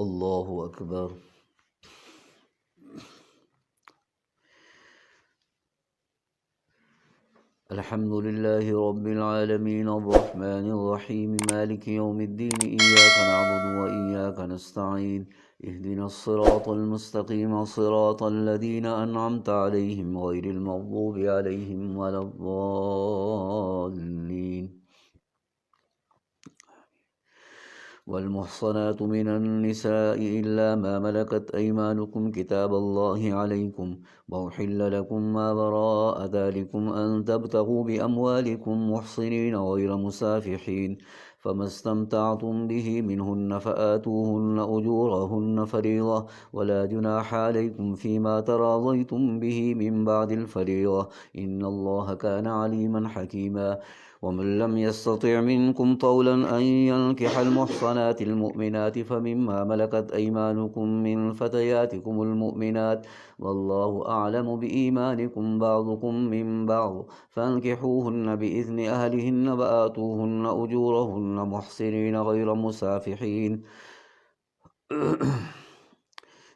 الله أكبر. الحمد لله رب العالمين الرحمن الرحيم مالك يوم الدين إياك نعبد وإياك نستعين اهدنا الصراط المستقيم صراط الذين أنعمت عليهم غير المغضوب عليهم ولا الضالين. والمحصنات من النساء إلا ما ملكت أيمانكم كتاب الله عليكم وأحل لكم ما وراء ذلكم أن تبتغوا بأموالكم محصنين غير مسافحين فما استمتعتم به منهن فآتوهن أجورهن فريضة ولا جناح عليكم فيما تراضيتم به من بعد الفريضة إن الله كان عليما حكيما. ومن لم يستطع منكم طولا أن ينكح المحصنات المؤمنات فمما ملكت أيمانكم من فتياتكم المؤمنات والله أعلم بإيمانكم بعضكم من بعض فانكحوهن بإذن أهلهن وآتوهن أجورهن محصنين غير مسافحين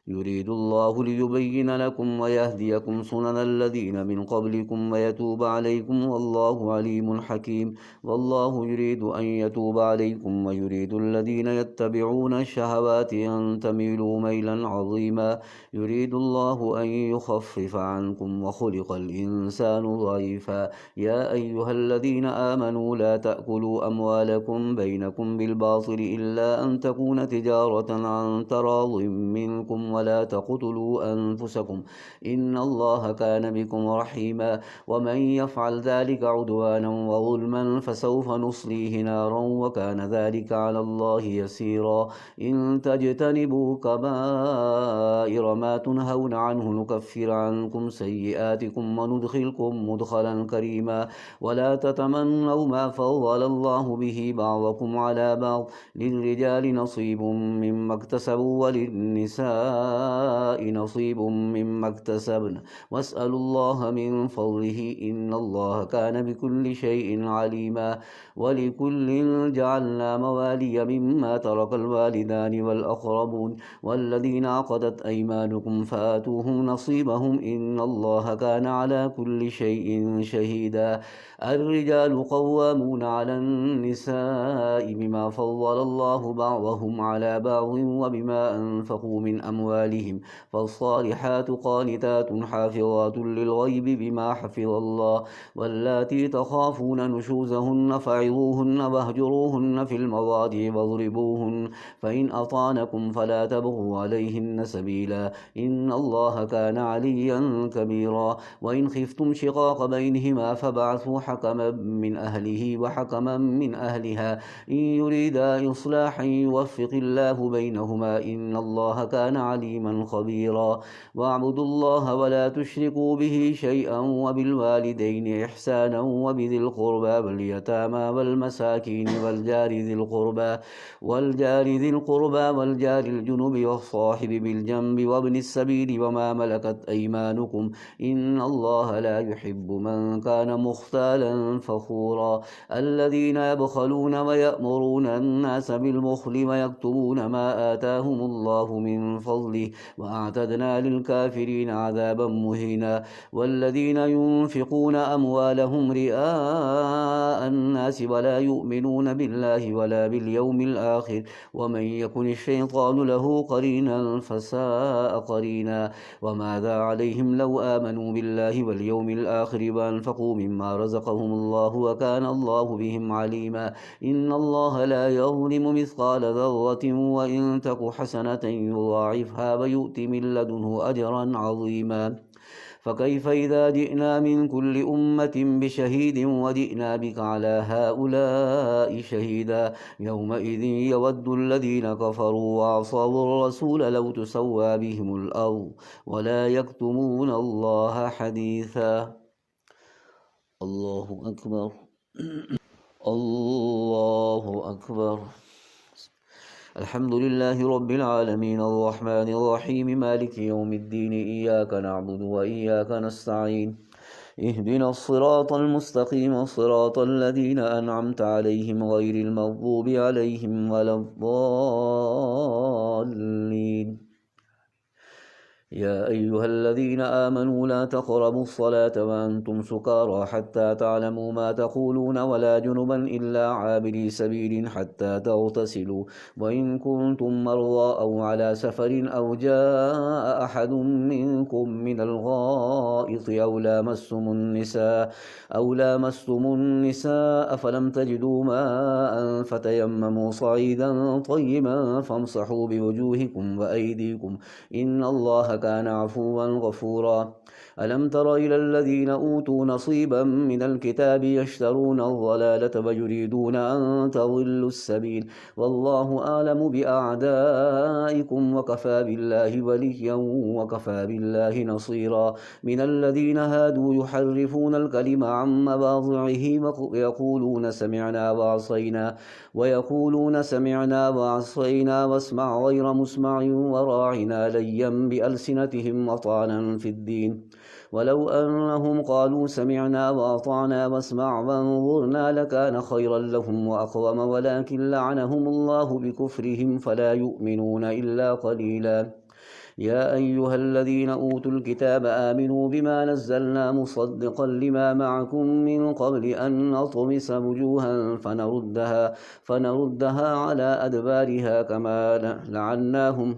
يريد الله ليبين لكم ويهديكم سنن الذين من قبلكم ويتوب عليكم والله عليم حكيم. والله يريد أن يتوب عليكم ويريد الذين يتبعون الشهوات أن تميلوا ميلا عظيما. يريد الله أن يخفف عنكم وخلق الإنسان ضعيفا. يا أيها الذين آمنوا لا تأكلوا أموالكم بينكم بالباطل إلا أن تكون تجارة عن تراض منكم ولا تقتلوا أنفسكم إن الله كان بكم رحيما. ومن يفعل ذلك عدوانا وظلما فسوف نصليه نارا وكان ذلك على الله يسيرا. إن تجتنبوا كبائر ما تنهون عنه نكفر عنكم سيئاتكم وندخلكم مدخلا كريما. ولا تتمنوا ما فضل الله به بعضكم على بعض للرجال نصيب مما اكتسبوا وللنساء نصيب مما اكتسبن واسألوا الله من فضله إن الله كان بكل شيء عليما. ولكل جعلنا موالي مما ترك الوالدان والأقربون والذين عقدت أيمانكم فآتوهم نصيبهم إن الله كان على كل شيء شهيدا. الرجال قوامون على النساء بما فضل الله بعضهم على بعض وبما أنفقوا من أموالهم فالصالحات قانتات حافظات للغيب بما حفظ الله. واللاتي تخافون نشوزهن فعظوهن واهجروهن في المضاجع واضربوهن فإن أطعنكم فلا تبغوا عليهن سبيلا إن الله كان عليا كبيرا. وإن خفتم شقاق بينهما فبعثوا حكما من أهله وحكما من أهلها إن يريدا إصلاحا يوفق الله بينهما إن الله كان عليما خبيرا. واعبدوا الله ولا تشركوا به شيئا وبالوالدين إحسانا وبذي القربى واليتامى والمساكين والجار ذي القربى والجار الجنب والصاحب بالجنب وابن السبيل وما ملكت أيمانكم إن الله لا يحب من كان مختالا فخورا. الذين يبخلون ويأمرون الناس بالبخل ويكتمون ما آتاهم الله من فضله وأعتدنا للكافرين عذابا مهينا. والذين ينفقون أموالهم رئاء الناس ولا يؤمنون بالله ولا باليوم الآخر ومن يكن الشيطان له قرينا فساء قرينا. وماذا عليهم لو آمنوا بالله واليوم الآخر وأنفقوا مما رزقهم الله وكان الله بهم عليما. إن الله لا يظلم مثقال ذرة وإن تك حسنة يضاعفها ويؤت من لدنه أجرا عظيما. فكيف إذا جئنا من كل أمة بشهيد وجئنا بك على هؤلاء شهيدا يومئذ يود الذين كفروا وعصوا الرسول لو تسوى بهم الأرض ولا يكتمون الله حديثا. الله أكبر. الله أكبر. الحمد لله رب العالمين الرحمن الرحيم مالك يوم الدين إياك نعبد وإياك نستعين اهدنا الصراط المستقيم صراط الذين أنعمت عليهم غير المغضوب عليهم ولا الضالين. يا أيها الذين آمنوا لا تقربوا الصلاة وأنتم سكارى حتى تعلموا ما تقولون ولا جنبا إلا عابري سبيل حتى تغتسلوا وإن كنتم مرضى أو على سفر أو جاء أحد منكم من الغائط أو لامستم النساء فلم تجدوا ماء فتيمموا صعيدا طيبا فامسحوا بوجوهكم وأيديكم إن الله كان عفوا غفورا. ألم تر إلى الذين أوتوا نصيبا من الكتاب يشترون الضلالة ويريدون أن تضلوا السبيل والله أعلم بأعدائكم وكفى بالله وليا وكفى بالله نصيرا. من الذين هادوا يحرفون الكلم عن مواضعه ويقولون سمعنا وعصينا واسمع غير مسمع وراعنا ليا بألسنتهم وطعنا في الدين ولو أنهم قالوا سمعنا وأطعنا واسمع وانظرنا لكان خيرا لهم وأقوم ولكن لعنهم الله بكفرهم فلا يؤمنون إلا قليلا. يا أيها الذين أوتوا الكتاب آمنوا بما نزلنا مصدقا لما معكم من قبل أن نطمس وجوها فنردها على أدبارها كما لعناهم.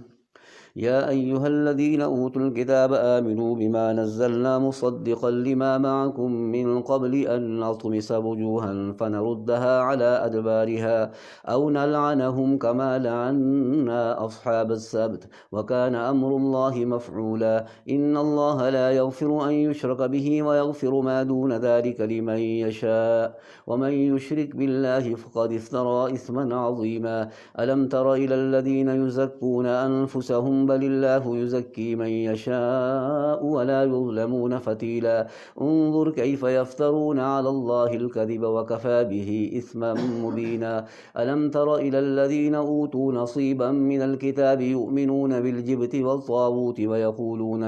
يا أيها الذين أوتوا الكتاب آمنوا بما نزلنا مصدقا لما معكم من قبل أن نطمس وجوها فنردها على أدبارها أو نلعنهم كما لعنا أصحاب السبت وكان أمر الله مفعولا. إن الله لا يغفر أن يشرك به ويغفر ما دون ذلك لمن يشاء ومن يشرك بالله فقد افترى إثما عظيما. ألم تر إلى الذين يزكون أنفسهم بل الله يزكي من يشاء ولا يظلمون فتيلا. انظر كيف يفترون على الله الكذب وكفى به إثما مبينا. ألم تر إلى الذين أوتوا نصيبا من الكتاب يؤمنون بالجبت والطاغوت ويقولون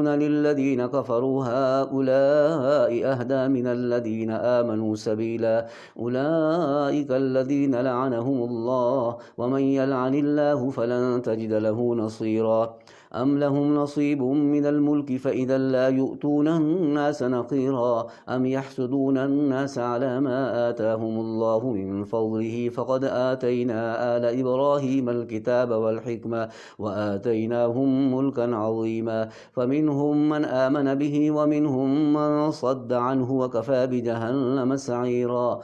للذين كفروا هؤلاء أهدى من الذين آمنوا سبيلا. أولئك الذين لعنهم الله ومن يلعن الله فلن تجد له نصيرا. أم لهم نصيب من الملك فإذا لا يؤتون الناس نقيرا. أم يحسدون الناس على ما آتاهم الله من فضله فقد آتينا آل إبراهيم الكتاب والحكمة وآتيناهم ملكا عظيما. فمنهم من آمن به ومنهم من صد عنه وكفى بجهنم سعيرا.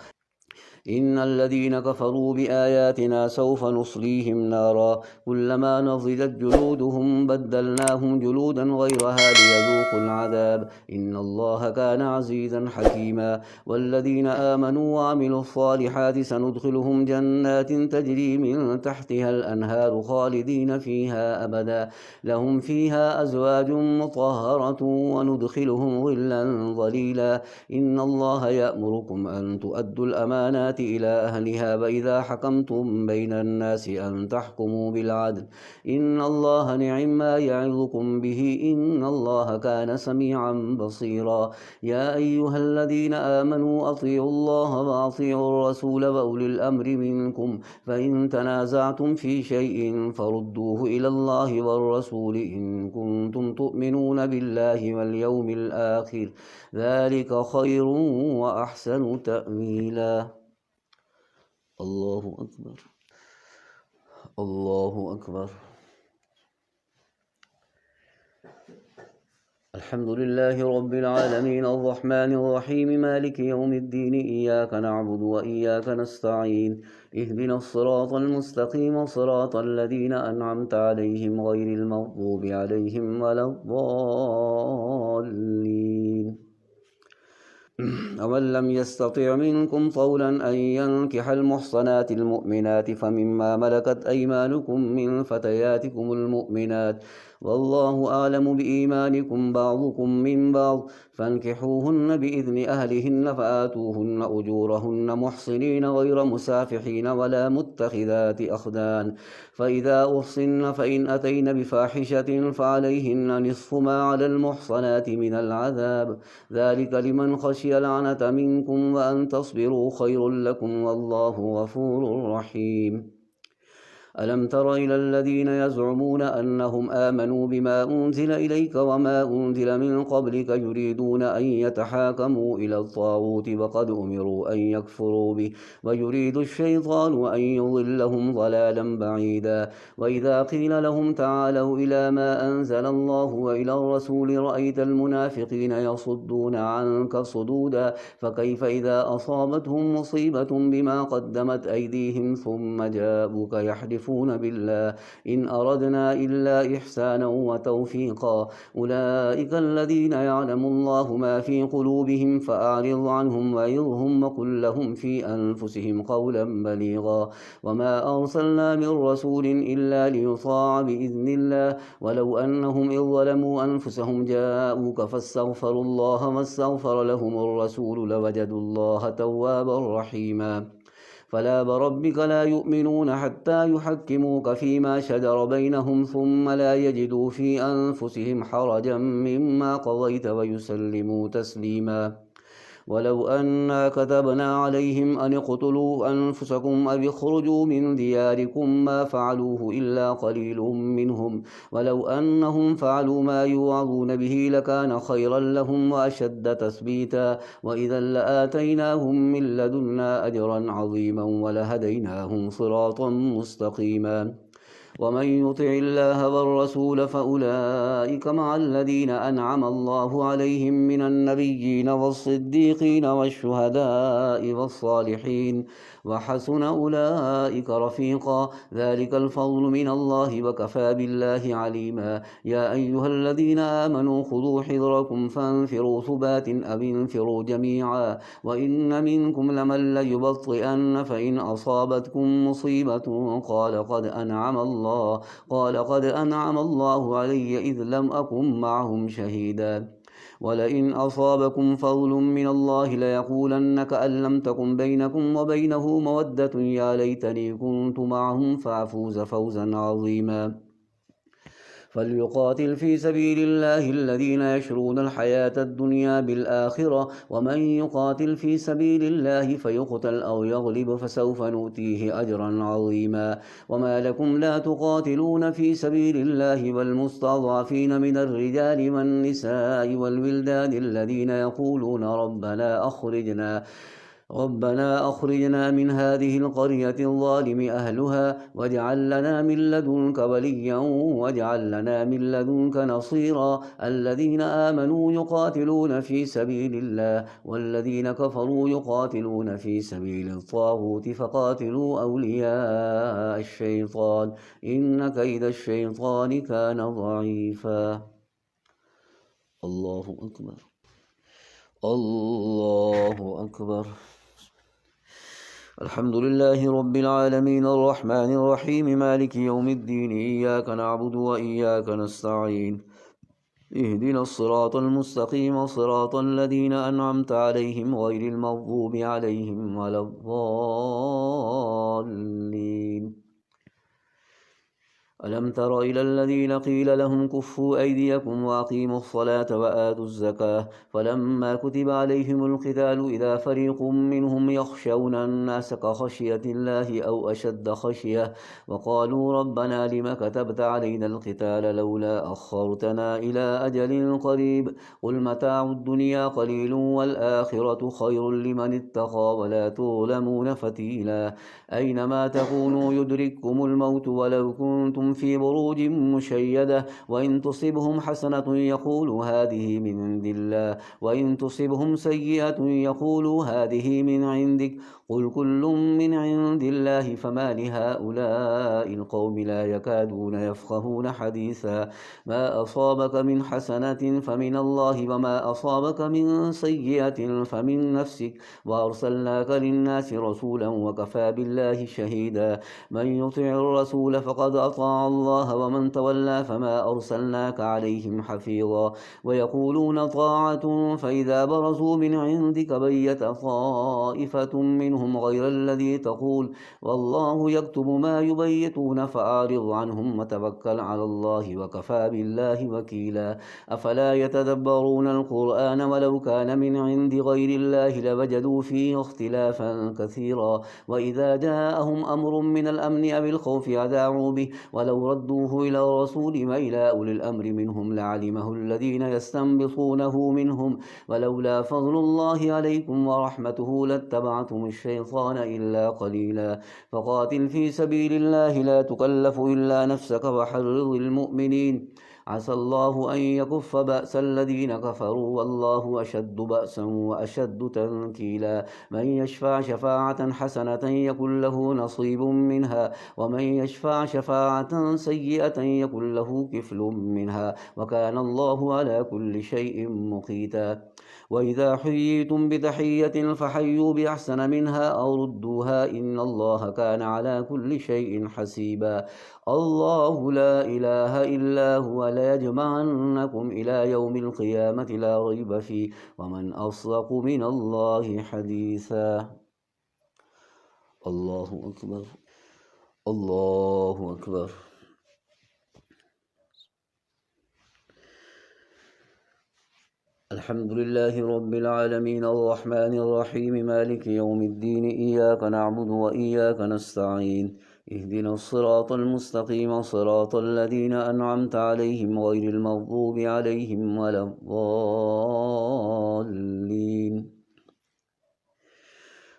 إن الذين كفروا بآياتنا سوف نصليهم نارا كلما نضجت جلودهم بدلناهم جلودا غيرها ليذوقوا العذاب إن الله كان عزيزا حكيما. والذين آمنوا وعملوا الصالحات سندخلهم جنات تجري من تحتها الأنهار خالدين فيها أبدا لهم فيها أزواج مطهرة وندخلهم ظلا ظليلا. إن الله يأمركم أن تؤدوا الأمانات إلى أهلها وإذا حكمتم بين الناس أن تحكموا بالعدل إن الله نعم ما يعظكم به إن الله كان سميعا بصيرا. يا أيها الذين آمنوا أطيعوا الله وأطيعوا الرسول وأولي الأمر منكم فإن تنازعتم في شيء فردوه إلى الله والرسول إن كنتم تؤمنون بالله واليوم الآخر ذلك خير وأحسن تأويلا. الله أكبر الله أكبر. الحمد لله رب العالمين الرحمن الرحيم مالك يوم الدين إياك نعبد وإياك نستعين اهدنا الصراط المستقيم صراط الذين أنعمت عليهم غير المغضوب عليهم ولا الضالين. ومن لم يستطع منكم طولا أن ينكح المحصنات المؤمنات فمما ملكت أيمانكم من فتياتكم المؤمنات والله أعلم بإيمانكم بعضكم من بعض فانكحوهن بإذن أهلهن فآتوهن أجورهن محصنين غير مسافحين ولا متخذات أخدان فإذا أحصن فإن أتين بفاحشة فعليهن نصف ما على المحصنات من العذاب ذلك لمن خشي العنة منكم وأن تصبروا خير لكم والله غفور رحيم ألم تر إلى الذين يزعمون أنهم آمنوا بما أنزل إليك وما أنزل من قبلك يريدون أن يتحاكموا إلى الطاغوت وقد أمروا أن يكفروا به ويريد الشيطان أن يضلهم ضلالا بعيدا وإذا قيل لهم تعالوا إلى ما أنزل الله وإلى الرسول رأيت المنافقين يصدون عنك صدودا فكيف إذا أصابتهم مصيبة بما قدمت أيديهم ثم جاءوك يحلفون بالله إن أردنا إلا إحسانا وتوفيقا أولئك الذين يعلم الله ما في قلوبهم فأعرض عنهم وعظهم وقل لهم في أنفسهم قولا بليغا وما أرسلنا من رسول إلا ليطاع بإذن الله ولو أنهم إذ ظلموا أنفسهم جاءوك فاستغفروا الله ما استغفر لهم الرسول لوجدوا الله توابا رحيما فلا وربك لا يؤمنون حتى يحكموك فيما شجر بينهم ثم لا يجدوا في أنفسهم حرجا مما قضيت ويسلموا تسليما ولو أنا كتبنا عليهم أن اقتلوا أنفسكم أو اخرجوا من دياركم ما فعلوه إلا قليل منهم ولو أنهم فعلوا ما يوعظون به لكان خيرا لهم وأشد تثبيتا وإذا لآتيناهم من لدنا أجرا عظيما ولهديناهم صراطا مستقيما ومن يطع الله والرسول فأولئك مع الذين أنعم الله عليهم من النبيين والصديقين والشهداء والصالحين وحسن أولئك رفيقا ذلك الفضل من الله وكفى بالله عليما يا أيها الذين آمنوا خذوا حذركم فانفروا ثبات أو انفروا جميعا وإن منكم لمن ليبطئن فإن أصابتكم مصيبة قال قد أنعم الله علي إذ لم أكن معهم شهيدا ولئن أصابكم فضل من الله ليقولن كأن لم تكن بينكم وبينه مودة يا ليتني كنت معهم فأفوز فوزا عظيما فليقاتل في سبيل الله الذين يشرون الحياة الدنيا بالآخرة ومن يقاتل في سبيل الله فيقتل أو يغلب فسوف نؤتيه أجرا عظيما وما لكم لا تقاتلون في سبيل الله والمستضعفين من الرجال والنساء والولدان الذين يقولون ربنا أخرجنا من هذه القرية الظالم أهلها واجعل لنا من لدنك وليا واجعل لنا من لدنك نصيرا الذين آمنوا يقاتلون في سبيل الله والذين كفروا يقاتلون في سبيل الطاغوت فقاتلوا أولياء الشيطان إن كيد الشيطان كان ضعيفا الله أكبر الله أكبر الحمد لله رب العالمين الرحمن الرحيم مالك يوم الدين إياك نعبد وإياك نستعين اهدنا الصراط المستقيم صراط الذين أنعمت عليهم غير المغضوب عليهم ولا الضالين ألم تر إلى الذين قيل لهم كفوا أيديكم وأقيموا الصلاة وآتوا الزكاة فلما كتب عليهم القتال إذا فريق منهم يخشون الناس كخشية الله أو أشد خشية وقالوا ربنا لم كتبت علينا القتال لولا أخرتنا إلى أجل قريب قل متاع الدنيا قليل والآخرة خير لمن اتقى ولا تظلمون فتيلا أينما تكونوا يدرككم الموت ولو كنتم في بروج مشيدة وإن تصبهم حسنة يقولوا هذه من عند الله وإن تصبهم سيئة يقولوا هذه من عندك قل كل من عند الله فما لهؤلاء القوم لا يكادون يفقهون حديثا ما أصابك من حسنة فمن الله وما أصابك من سيئة فمن نفسك وأرسلناك للناس رسولا وكفى بالله شهيدا من يطع الرسول فقد أطاع أطاع الله ومن تولى فما أرسلناك عليهم حفيظا ويقولون طاعة فإذا برزوا من عندك بيت طائفة منهم غير الذي تقول والله يكتب ما يبيتون فأعرض عنهم وتوكل على الله وكفى بالله وكيلا أفلا يتدبرون القرآن ولو كان من عند غير الله لوجدوا فيه اختلافا كثيرا وإذا جاءهم أمر من الأمن أو الخوف أذاعوا به ولو ردوه إلى الرسول وإلى أولي الأمر منهم لعلمه الذين يستنبطونه منهم ولولا فضل الله عليكم ورحمته لاتبعتم الشيطان إلا قليلا فقاتل في سبيل الله لا تكلف إلا نفسك وحرض المؤمنين عسى الله أن يكف بأس الذين كفروا والله أشد بأسا وأشد تنكيلا من يشفع شفاعة حسنة يكن له نصيب منها ومن يشفع شفاعة سيئة يكن له كفل منها وكان الله على كل شيء مقيتا وإذا حييتم بتحية فحيوا بأحسن منها أو ردوها إن الله كان على كل شيء حسيبا الله لا إله إلا هو ليجمعنكم إلى يوم القيامة لا ريب فيه ومن أصدق من الله حديثا الله أكبر الله أكبر الحمد لله رب العالمين الرحمن الرحيم مالك يوم الدين إياك نعبد وإياك نستعين اهدنا الصراط المستقيم صراط الذين أنعمت عليهم غير المغضوب عليهم ولا الضالين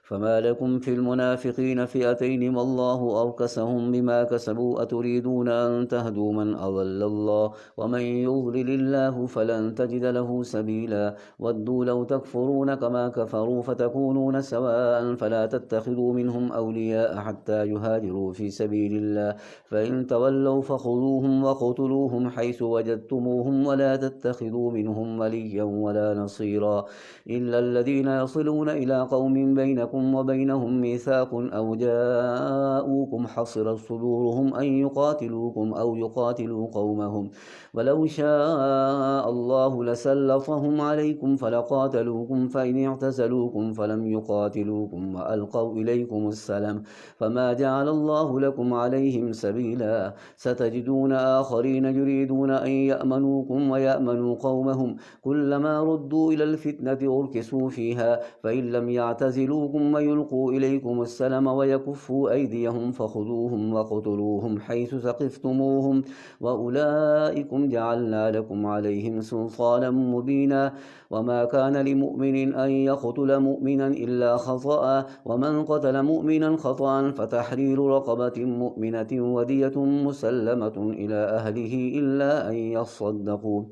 فما لكم في المنافقين فئتين والله أركسهم بما كسبوا أتريدون أن تهدوا من أضل الله ومن يضلل الله فلن تجد له سبيلا ودوا لو تكفرون كما كفروا فتكونون سواء فلا تتخذوا منهم أولياء حتى يهاجروا في سبيل الله فإن تولوا فخذوهم وقتلوهم حيث وجدتموهم ولا تتخذوا منهم وليا ولا نصيرا إلا الذين يصلون إلى قوم بينكم وبينهم ميثاق أو جاءوكم حصرت صدورهم أن يقاتلوكم أو يقاتلوا قومهم ولو شاء الله لسلطهم عليكم فلقاتلوكم فإن اعتزلوكم فلم يقاتلوكم وألقوا إليكم السلام فما جعل الله لكم عليهم سبيلا ستجدون آخرين يريدون أن يأمنوكم ويأمنوا قومهم كلما ردوا إلى الفتنة أركسوا فيها فإن لم يعتزلوكم ويلقوا إليكم السلام ويكفوا أيديهم فخذوهم وقتلوهم حيث ثقفتموهم وأولئكم جعلنا لكم عليهم سلطانا مبينا وما كان لمؤمن أن يقتل مؤمنا إلا خطأ ومن قتل مؤمنا خطأ فتحرير رقبة مؤمنة ودية مسلمة إلى أهله إلا أن يصدقوا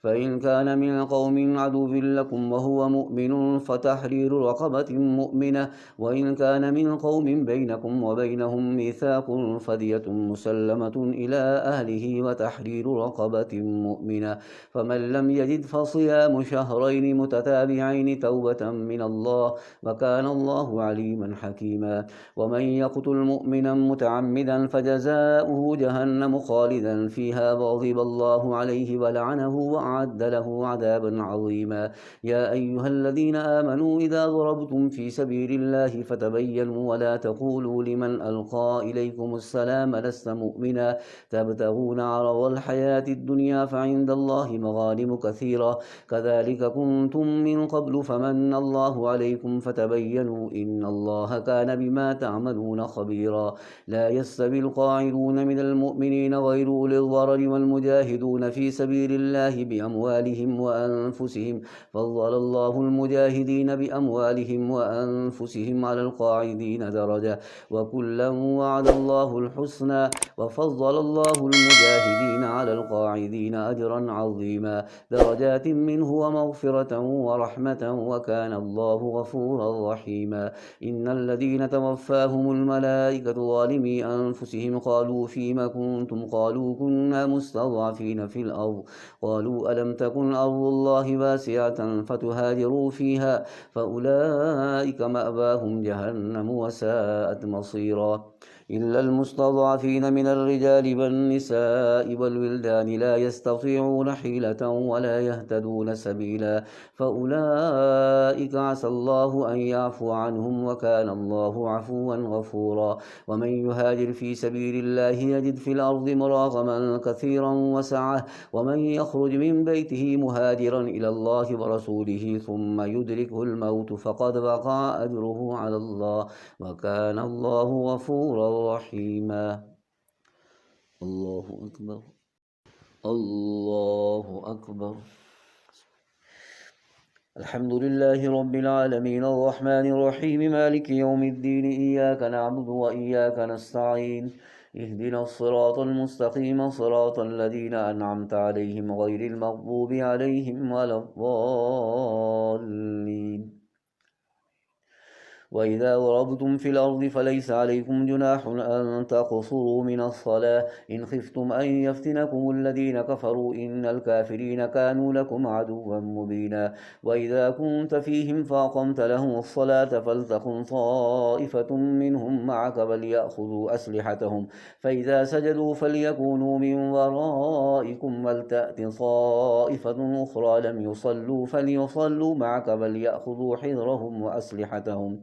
فإن كان من قوم عدو لكم وهو مؤمن فتحرير رقبة مؤمنة وإن كان من قوم بينكم وبينهم ميثاق فدية مسلمة إلى أهله وتحرير رقبة مؤمنة فمن لم يجد فصيام شهرين متتابعين توبة من الله وكان الله عليما حكيما ومن يقتل مؤمنا متعمدا فجزاؤه جهنم خالدا فيها وغضب الله عليه ولعنه وأعد له عذابا عظيما يا أيها الذين آمنوا إذا ضربتم في سبيل الله فتبينوا ولا تقولوا لمن ألقى إليكم السلام لست مؤمنا تبتغون عرض الحياة الدنيا فعند الله مغانم كثيرة كذلك كنتم من قبل فمن الله عليكم فتبينوا إن الله كان بما تعملون خبيرا لا يستوي القاعدون من المؤمنين غير أولي الضرر والمجاهدون في سبيل الله بأموالهم وأنفسهم فضل الله المجاهدين بأموالهم وأنفسهم على القاعدين درجة وكلا وعد الله الحسنى وفضل الله المجاهدين على القاعدين أجرا عظيما درجات منه ومغفرة ورحمة وكان الله غفورا رحيما إن الذين توفاهم الملائكة ظالمي أنفسهم قالوا فيما كنتم قالوا كنا مستضعفين في الأرض قالوا ألم تكن أرض الله واسعة فتهاجروا فيها فأولئك مأواهم جهنم وساءت مصيرا إلا المستضعفين من الرجال والنساء والولدان لا يستطيعون حيلة ولا يهتدون سبيلا فأولئك عسى الله أن يعفو عنهم وكان الله عفوا غفورا ومن يهاجر في سبيل الله يجد في الأرض مراغما كثيرا وسعة ومن يخرج من بيته مهاجرا إلى الله ورسوله ثم يدركه الموت فقد وقع أجره على الله وكان الله غفورا رحيما الله أكبر الله أكبر الحمد لله رب العالمين الرحمن الرحيم مالك يوم الدين إياك نعبد وإياك نستعين اهدنا الصراط المستقيم صراط الذين أنعمت عليهم غير المغضوب عليهم ولا الضالين وإذا ضربتم في الأرض فليس عليكم جناح أن تقصروا من الصلاة إن خفتم أن يفتنكم الذين كفروا إن الكافرين كانوا لكم عدوا مبينا وإذا كنت فيهم فأقمت لهم الصلاة فلتكن طائفة منهم معك وليأخذوا أسلحتهم فإذا سجدوا فليكونوا من ورائكم ولتأت طائفة أخرى لم يصلوا فليصلوا معك وليأخذوا حذرهم وأسلحتهم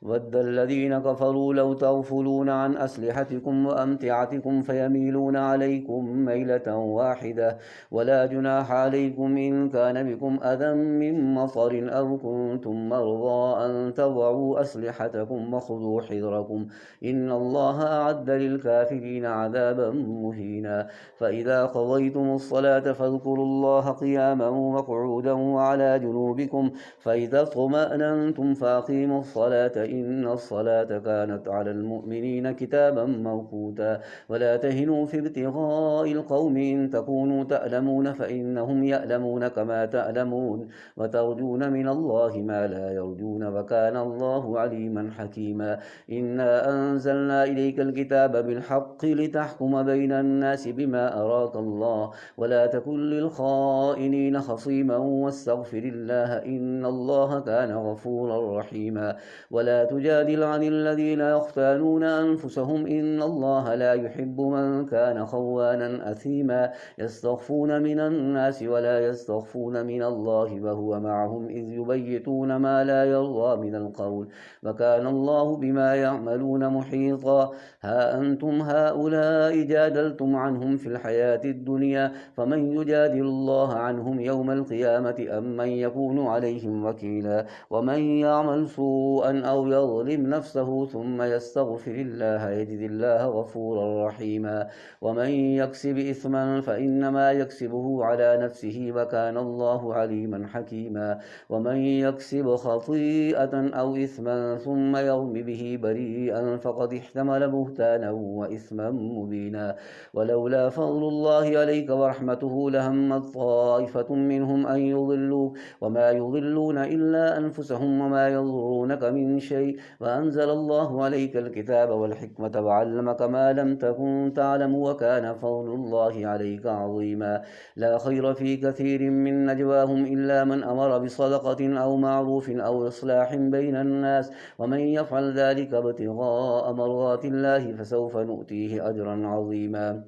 ود الذين كفروا لو تغفلون عن أسلحتكم وأمتعتكم فيميلون عليكم ميلة واحدة ولا جناح عليكم إن كان بكم أذى من مطر أو كنتم مرضى أن تضعوا أسلحتكم وخذوا حذركم إن الله أعد للكافرين عذابا مهينا فإذا قضيتم الصلاة فاذكروا الله قياما وقعودا وعلى جنوبكم فإذا اطمأننتم فأقيموا الصلاة إن الصلاة كانت على المؤمنين كتابا موقوتا ولا تهنوا في ابتغاء القوم إن تكونوا تألمون فإنهم يألمون كما تألمون وترجون من الله ما لا يرجون وكان الله عليما حكيما إنا أنزلنا إليك الكتاب بالحق لتحكم بين الناس بما أراك الله ولا تكن للخائنين خصيما واستغفر الله إن الله كان غفورا رحيما ولا تجادل عن الذين يختانون أنفسهم إن الله لا يحب من كان خوانا أثيما يستخفون من الناس ولا يستخفون من الله وهو معهم إذ يبيتون ما لا يرضى من القول وكان الله بما يعملون محيطا ها أنتم هؤلاء جادلتم عنهم في الحياة الدنيا فمن يجادل الله عنهم يوم القيامة أم من يكون عليهم وكيلا ومن يعمل سوءا أو يظلم نفسه ثم يستغفر الله يجد الله غفورا رحيما ومن يكسب إثما فإنما يكسبه على نفسه وكان الله عليما حكيما ومن يكسب خطيئة أو إثما ثم يرم به بريئا فقد احتمل بهتانا وإثما مبينا ولولا فضل الله عليك ورحمته لهمت طائفة منهم أن يضلوك وما يضلون إلا أنفسهم وما يضرونك من شيء وأنزل الله عليك الكتاب والحكمة وعلمك ما لم تكن تعلم وكان فضل الله عليك عظيما لا خير في كثير من نجواهم إلا من أمر بصدقة أو معروف أو إصلاح بين الناس ومن يفعل ذلك ابتغاء مرضات الله فسوف نؤتيه أجرا عظيما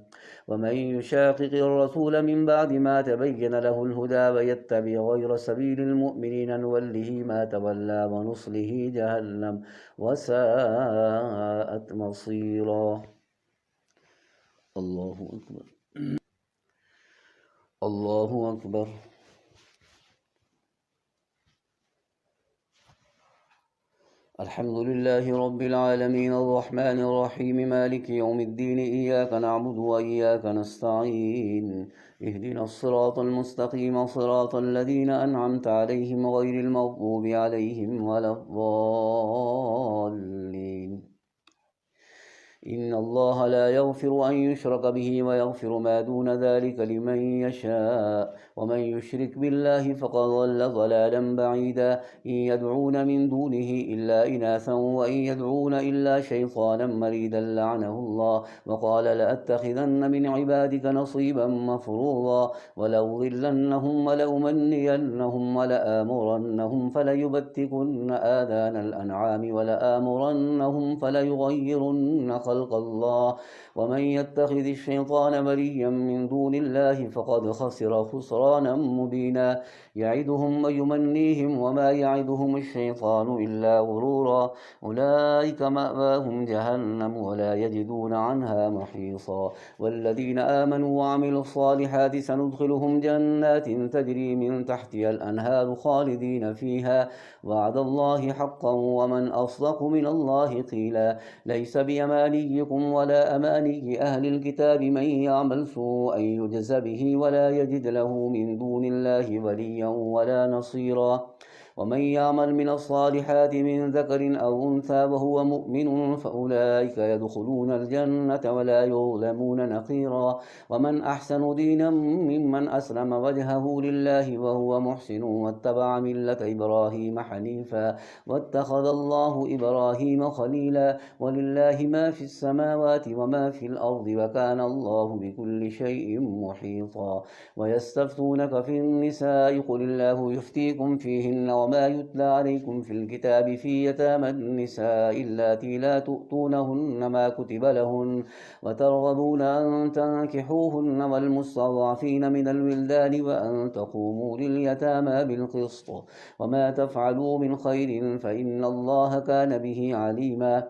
ومن يشاقق الرسول من بعد ما تبين له الهدى ويتبع غير سبيل المؤمنين نوله ما تولى ونصله جهنم وساءت مصيرا الله أكبر الله أكبر الحمد لله رب العالمين الرحمن الرحيم مالك يوم الدين إياك نعبد وإياك نستعين اهدنا الصراط المستقيم صراط الذين أنعمت عليهم غير المغضوب عليهم ولا الضالين إن الله لا يغفر أن يشرك به ويغفر ما دون ذلك لمن يشاء ومن يشرك بالله فقد ضل ضلالا بعيدا إن يدعون من دونه إلا إناثا وإن يدعون إلا شيطانا مريدا لعنه الله وقال لأتخذن من عبادك نصيبا مفروضا ولأضلنهم ولأمنينهم ولآمرنهم فليبتكن آذان الأنعام ولآمرنهم فليغيرن خلق الله. ومن يتخذ الشيطان وليا من دون الله فقد خسر خسرانا مبينا. يعدهم ويمنيهم وما يعدهم الشيطان إلا غرورا. أولئك مأواهم جهنم ولا يجدون عنها محيصا. والذين آمنوا وعملوا الصالحات سندخلهم جنات تجري من تحتها الأنهار خالدين فيها وعد الله حقا ومن أصدق من الله قيلا. ليس بأمانيكم ولا أماني أهل الكتاب من يعمل سوءا يجز به ولا يجد له من دون الله وليا ولا نصيرا. ومن يعمل من الصالحات من ذكر أو أنثى وهو مؤمن فأولئك يدخلون الجنة ولا يظلمون نقيرا. ومن أحسن دينا ممن أسلم وجهه لله وهو محسن واتبع ملة إبراهيم حنيفا واتخذ الله إبراهيم خليلا. ولله ما في السماوات وما في الأرض وكان الله بكل شيء محيطا. ويستفتونك في النساء قل الله يفتيكم فيهن وما يتلى عليكم في الكتاب في يتامى النساء اللاتي لا تؤتونهن ما كتب لهن وترغبون أن تنكحوهن والمستضعفين من الولدان وأن تقوموا لليتامى بالقسط وما تفعلوا من خير فإن الله كان به عليما.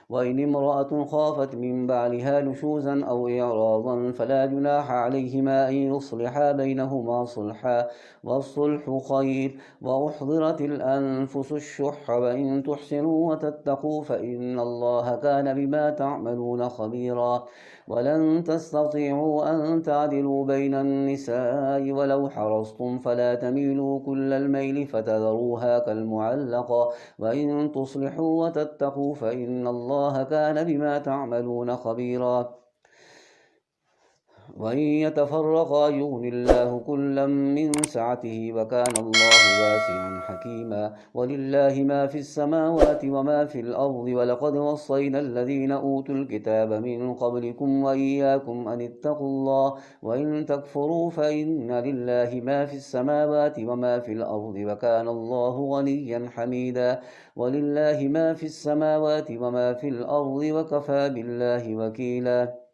وإن امرأة خافت من بعلها نشوزا أو إعراضا فلا جناح عليهما أن يصلحا بينهما صلحا والصلح خير. وأحضرت الأنفس الشح وإن تحسنوا وتتقوا فإن الله كان بما تعملون خبيرا. ولن تستطيعوا أن تعدلوا بين النساء ولو حرصتم فلا تميلوا كل الميل فتذروها كالمعلقة. وإن تصلحوا وتتقوا فإن الله كان بما تعملون خبيرا. وإن يتفرقا يغن الله كلا من سعته وكان الله واسعا حكيما. ولله ما في السماوات وما في الأرض ولقد وصينا الذين أوتوا الكتاب من قبلكم وإياكم أن اتقوا الله وإن تكفروا فإن لله ما في السماوات وما في الأرض وكان الله غنيا حميدا. ولله ما في السماوات وما في الأرض وكفى بالله وكيلا.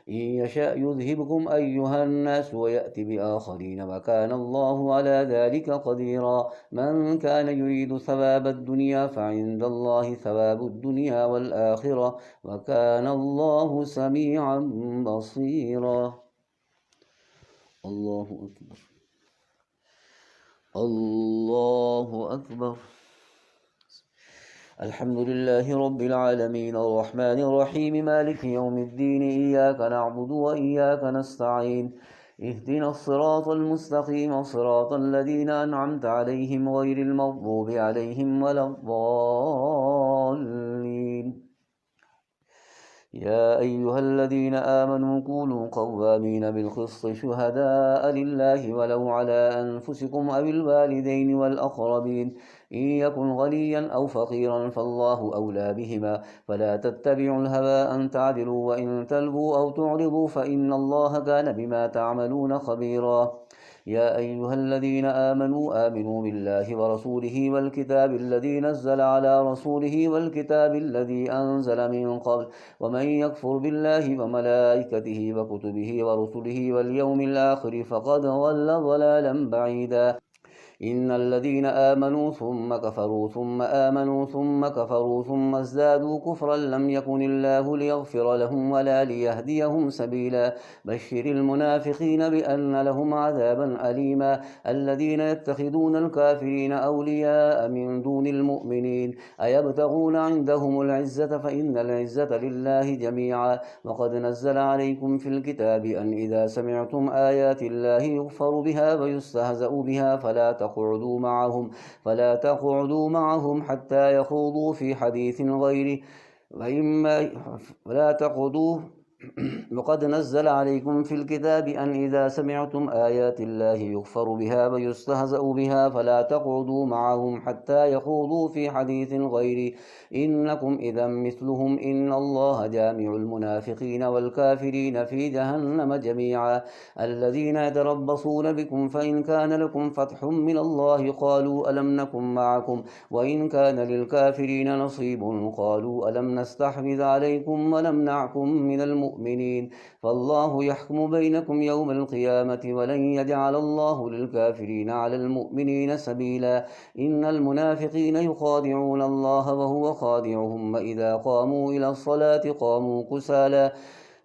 إن يشاء يذهبكم أيها الناس ويأتي بآخرين وكان الله على ذلك قديرا. من كان يريد ثواب الدنيا فعند الله ثواب الدنيا والآخرة وكان الله سميعا بصيرا. الله أكبر الله أكبر. الحمد لله رب العالمين الرحمن الرحيم مالك يوم الدين إياك نعبد وإياك نستعين اهدنا الصراط المستقيم صراط الذين أنعمت عليهم غير المغضوب عليهم ولا الضالين. يا أيها الذين آمنوا كونوا قوامين بالقسط شهداء لله ولو على أنفسكم أو الوالدين والأقربين إن يكن غنيا أو فقيرا فالله أولى بهما فلا تتبعوا الهوى أن تعدلوا وإن تلووا أو تعرضوا فإن الله كان بما تعملون خبيرا. يا أيها الذين آمنوا بالله ورسوله والكتاب الذي نزل على رسوله والكتاب الذي أنزل من قبل ومن يكفر بالله وملائكته وكتبه ورسله واليوم الآخر فقد ضل ضلالا بعيدا. إن الذين آمنوا ثم كفروا ثم آمنوا ثم كفروا ثم ازدادوا كفرا لم يكن الله ليغفر لهم ولا ليهديهم سبيلا. بشر المنافقين بأن لهم عذابا أليما. الذين يتخذون الكافرين أولياء من دون المؤمنين أيبتغون عندهم العزة فإن العزة لله جميعا. وقد نزل عليكم في الكتاب أن إذا سمعتم آيات الله يغفر بها ويستهزأ بها فلا تقعدوا معهم حتى يخوضوا في حديث غيره وقد نزل عليكم في الكتاب أن إذا سمعتم آيات الله يكفر بها ويستهزأ بها فلا تقعدوا معهم حتى يخوضوا في حديث غيره إنكم إذا مثلهم إن الله جامع المنافقين والكافرين في جهنم جميعا الذين يتربصون بكم فإن كان لكم فتح من الله قالوا ألم نكن معكم وإن كان للكافرين نصيب قالوا ألم نستحوذ عليكم ونمنعكم من المؤمنين فالله يحكم بينكم يوم القيامة ولن يجعل الله للكافرين على المؤمنين سبيلا إن المنافقين يخادعون الله وهو خادعهم وإذا قاموا إلى الصلاة قاموا كسالى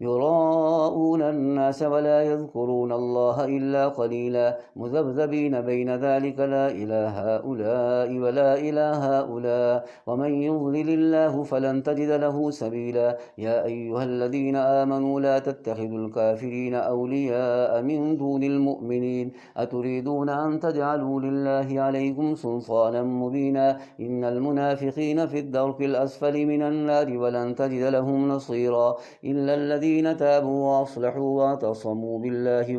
يراءون الناس ولا يذكرون الله إلا قليلا مذبذبين بين ذلك لا إله هؤلاء ولا إله هؤلاء ومن يضلل الله فلن تجد له سبيلا يا أيها الذين آمنوا لا تتخذوا الكافرين أولياء من دون المؤمنين أتريدون أن تجعلوا لله عليكم سلطانا مبينا إن المنافقين في الدرك الأسفل من النار ولن تجد لهم نصيرا إلا الذين تابوا وأصلحوا واعتصموا بالله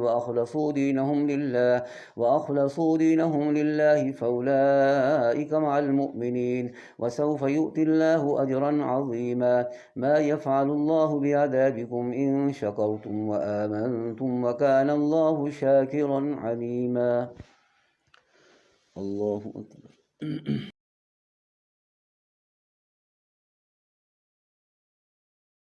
وأخلصوا دينهم لله فأولئك مع المؤمنين وسوف يؤتي الله أجرا عظيما ما يفعل الله بعذابكم إن شكرتم وآمنتم وكان الله شاكرا عليما الله أكبر